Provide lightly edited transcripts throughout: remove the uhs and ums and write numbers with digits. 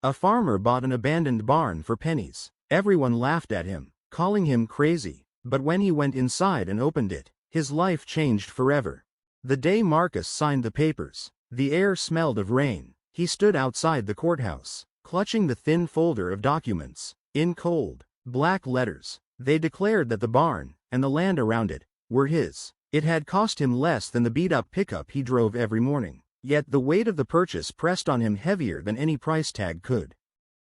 A farmer bought an abandoned barn for pennies. Everyone laughed at him, calling him crazy, but when he went inside and opened it, his life changed forever. The day Marcus signed the papers, the air smelled of rain. He stood outside the courthouse, clutching the thin folder of documents. In cold, black letters, they declared that the barn, and the land around it, were his. It had cost him less than the beat-up pickup he drove every morning, yet the weight of the purchase pressed on him heavier than any price tag could.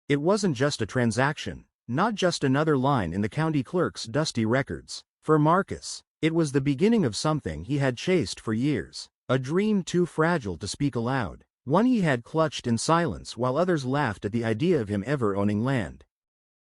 It wasn't just a transaction, not just another line in the county clerk's dusty records. For Marcus, it was the beginning of something he had chased for years, a dream too fragile to speak aloud, one he had clutched in silence while others laughed at the idea of him ever owning land.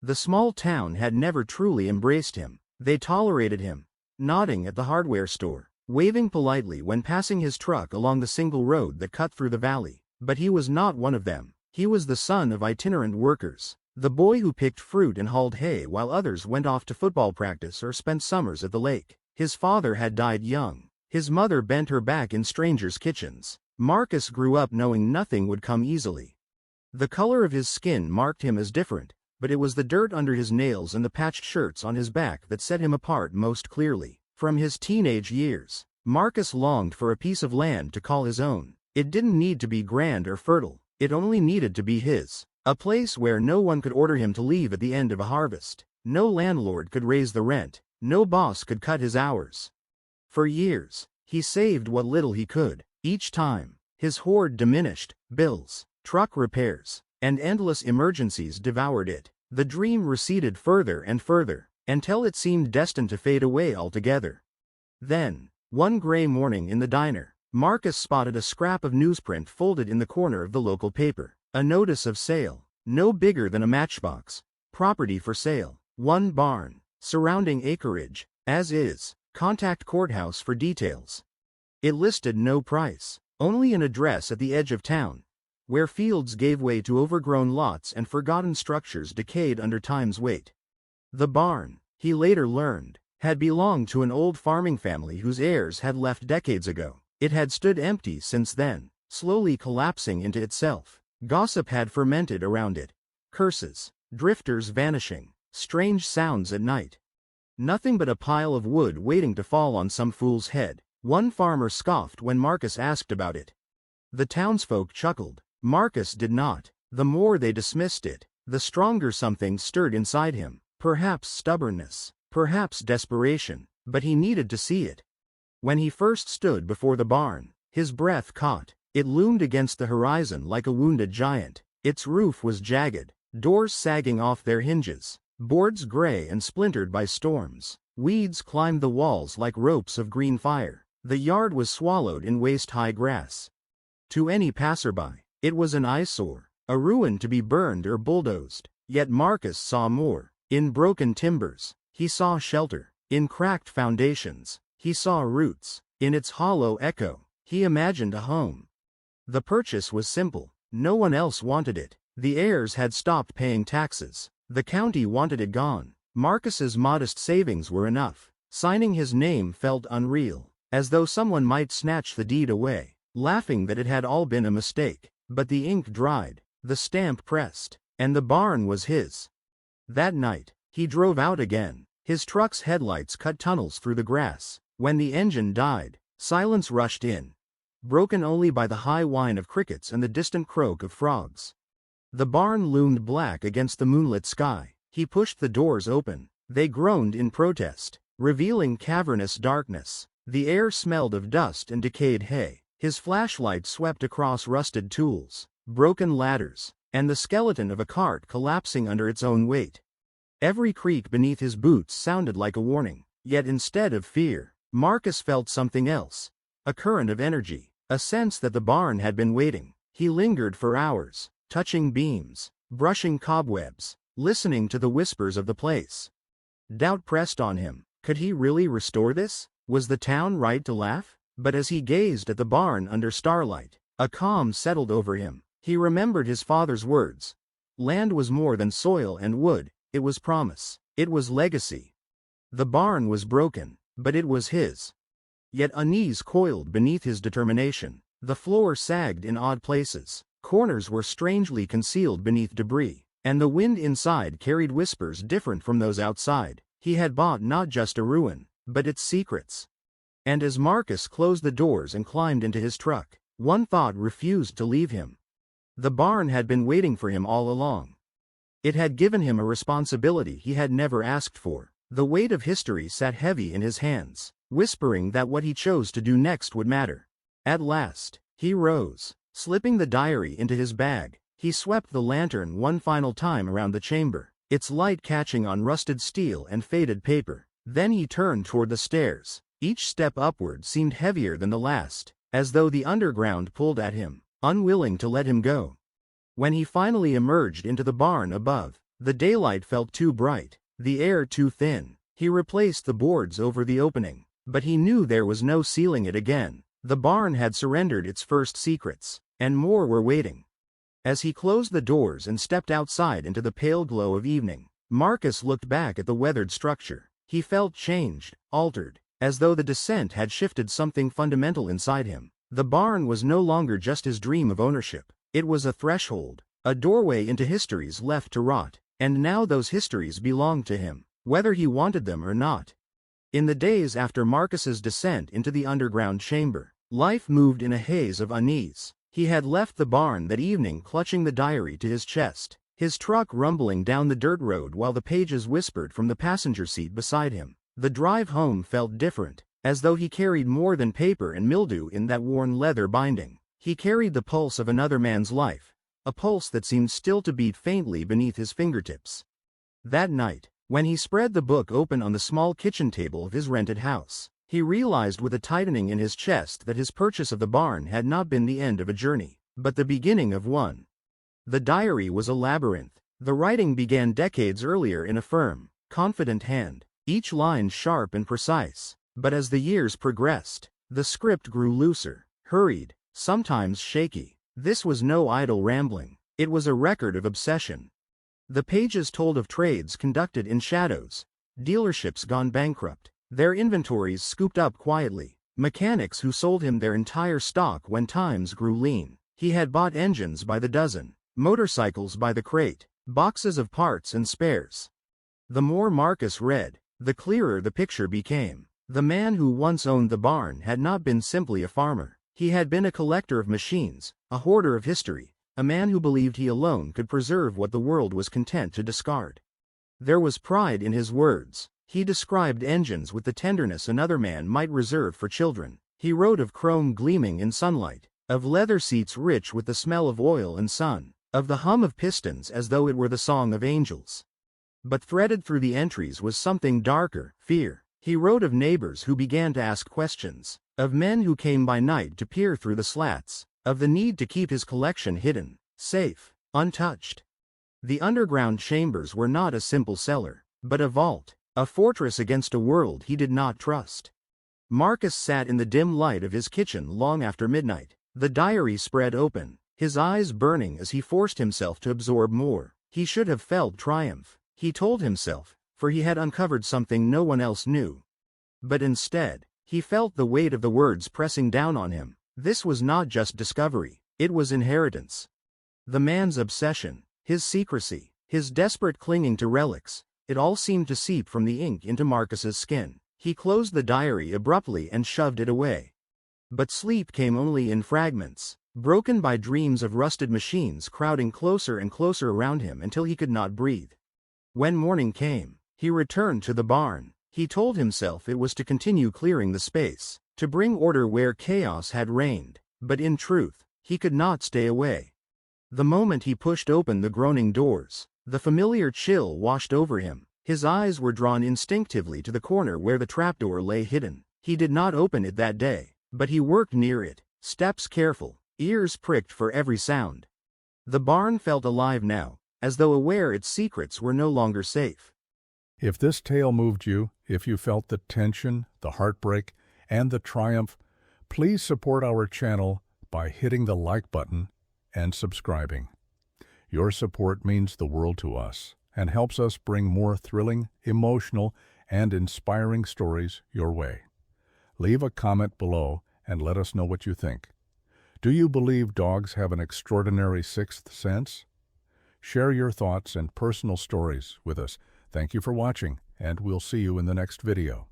The small town had never truly embraced him. They tolerated him, nodding at the hardware store, waving politely when passing his truck along the single road that cut through the valley. But he was not one of them. He was the son of itinerant workers, the boy who picked fruit and hauled hay while others went off to football practice or spent summers at the lake. His father had died young. His mother bent her back in strangers' kitchens. Marcus grew up knowing nothing would come easily. The color of his skin marked him as different, but it was the dirt under his nails and the patched shirts on his back that set him apart most clearly. From his teenage years, Marcus longed for a piece of land to call his own. It didn't need to be grand or fertile, it only needed to be his. A place where no one could order him to leave at the end of a harvest. No landlord could raise the rent, no boss could cut his hours. For years, he saved what little he could. Each time, his hoard diminished, bills, truck repairs, and endless emergencies devoured it. The dream receded further and further, until it seemed destined to fade away altogether. Then, one gray morning in the diner, Marcus spotted a scrap of newsprint folded in the corner of the local paper. A notice of sale, no bigger than a matchbox. Property for sale. One barn, surrounding acreage, as is. Contact courthouse for details. It listed no price, only an address at the edge of town, where fields gave way to overgrown lots and forgotten structures decayed under time's weight. The barn, he later learned, had belonged to an old farming family whose heirs had left decades ago. It had stood empty since then, slowly collapsing into itself. Gossip had fermented around it. Curses, drifters vanishing, strange sounds at night. Nothing but a pile of wood waiting to fall on some fool's head. One farmer scoffed when Marcus asked about it. The townsfolk chuckled. Marcus did not. The more they dismissed it, the stronger something stirred inside him. Perhaps stubbornness, perhaps desperation, but he needed to see it. When he first stood before the barn, his breath caught. It loomed against the horizon like a wounded giant. Its roof was jagged, doors sagging off their hinges, boards gray and splintered by storms. Weeds climbed the walls like ropes of green fire. The yard was swallowed in waist-high grass. To any passerby, it was an eyesore, a ruin to be burned or bulldozed. Yet Marcus saw more. In broken timbers, he saw shelter. In cracked foundations, he saw roots. In its hollow echo, he imagined a home. The purchase was simple. No one else wanted it. The heirs had stopped paying taxes. The county wanted it gone. Marcus's modest savings were enough. Signing his name felt unreal, as though someone might snatch the deed away, laughing that it had all been a mistake. But the ink dried, the stamp pressed, and the barn was his. That night, he drove out again. His truck's headlights cut tunnels through the grass. When the engine died, silence rushed in, broken only by the high whine of crickets and the distant croak of frogs. The barn loomed black against the moonlit sky. He pushed the doors open. They groaned in protest, revealing cavernous darkness. The air smelled of dust and decayed hay. His flashlight swept across rusted tools, broken ladders, and the skeleton of a cart collapsing under its own weight. Every creak beneath his boots sounded like a warning. Yet instead of fear, Marcus felt something else. A current of energy. A sense that the barn had been waiting. He lingered for hours, touching beams, brushing cobwebs, listening to the whispers of the place. Doubt pressed on him. Could he really restore this? Was the town right to laugh? But as he gazed at the barn under starlight, a calm settled over him. He remembered his father's words. Land was more than soil and wood, it was promise. It was legacy. The barn was broken, but it was his. Yet unease coiled beneath his determination. The floor sagged in odd places. Corners were strangely concealed beneath debris, and the wind inside carried whispers different from those outside. He had bought not just a ruin, but its secrets. And as Marcus closed the doors and climbed into his truck, one thought refused to leave him. The barn had been waiting for him all along. It had given him a responsibility he had never asked for. The weight of history sat heavy in his hands, whispering that what he chose to do next would matter. At last, he rose. Slipping the diary into his bag, he swept the lantern one final time around the chamber, its light catching on rusted steel and faded paper. Then he turned toward the stairs. Each step upward seemed heavier than the last, as though the underground pulled at him, unwilling to let him go. When he finally emerged into the barn above, the daylight felt too bright, the air too thin. He replaced the boards over the opening, but he knew there was no sealing it again. The barn had surrendered its first secrets, and more were waiting. As he closed the doors and stepped outside into the pale glow of evening, Marcus looked back at the weathered structure. He felt changed, altered, as though the descent had shifted something fundamental inside him. The barn was no longer just his dream of ownership. It was a threshold, a doorway into histories left to rot, and now those histories belonged to him, whether he wanted them or not. In the days after Marcus's descent into the underground chamber, life moved in a haze of unease. He had left the barn that evening clutching the diary to his chest, his truck rumbling down the dirt road while the pages whispered from the passenger seat beside him. The drive home felt different, as though he carried more than paper and mildew in that worn leather binding. He carried the pulse of another man's life, a pulse that seemed still to beat faintly beneath his fingertips. That night, when he spread the book open on the small kitchen table of his rented house, he realized with a tightening in his chest that his purchase of the barn had not been the end of a journey, but the beginning of one. The diary was a labyrinth. The writing began decades earlier in a firm, confident hand, each line sharp and precise. But as the years progressed, the script grew looser, hurried, sometimes shaky. This was no idle rambling. It was a record of obsession. The pages told of trades conducted in shadows, dealerships gone bankrupt, their inventories scooped up quietly, mechanics who sold him their entire stock when times grew lean. He had bought engines by the dozen, motorcycles by the crate, boxes of parts and spares. The more Marcus read, the clearer the picture became. The man who once owned the barn had not been simply a farmer. He had been a collector of machines, a hoarder of history, a man who believed he alone could preserve what the world was content to discard. There was pride in his words. He described engines with the tenderness another man might reserve for children. He wrote of chrome gleaming in sunlight, of leather seats rich with the smell of oil and sun, of the hum of pistons as though it were the song of angels. But threaded through the entries was something darker, fear. He wrote of neighbors who began to ask questions, of men who came by night to peer through the slats, of the need to keep his collection hidden, safe, untouched. The underground chambers were not a simple cellar, but a vault, a fortress against a world he did not trust. Marcus sat in the dim light of his kitchen long after midnight, the diary spread open, his eyes burning as he forced himself to absorb more. He should have felt triumph, he told himself, for he had uncovered something no one else knew. But instead, he felt the weight of the words pressing down on him. This was not just discovery, it was inheritance. The man's obsession, his secrecy, his desperate clinging to relics, it all seemed to seep from the ink into Marcus's skin. He closed the diary abruptly and shoved it away. But sleep came only in fragments, broken by dreams of rusted machines crowding closer and closer around him until he could not breathe. When morning came, he returned to the barn. He told himself it was to continue clearing the space, to bring order where chaos had reigned, but in truth, he could not stay away. The moment he pushed open the groaning doors, the familiar chill washed over him. His eyes were drawn instinctively to the corner where the trapdoor lay hidden. He did not open it that day, but he worked near it, steps careful, ears pricked for every sound. The barn felt alive now, as though aware its secrets were no longer safe. If this tale moved you, if you felt the tension, the heartbreak, and the triumph, please support our channel by hitting the like button and subscribing. Your support means the world to us and helps us bring more thrilling, emotional, and inspiring stories your way. Leave a comment below and let us know what you think. Do you believe dogs have an extraordinary sixth sense? Share your thoughts and personal stories with us. Thank you for watching, and we'll see you in the next video.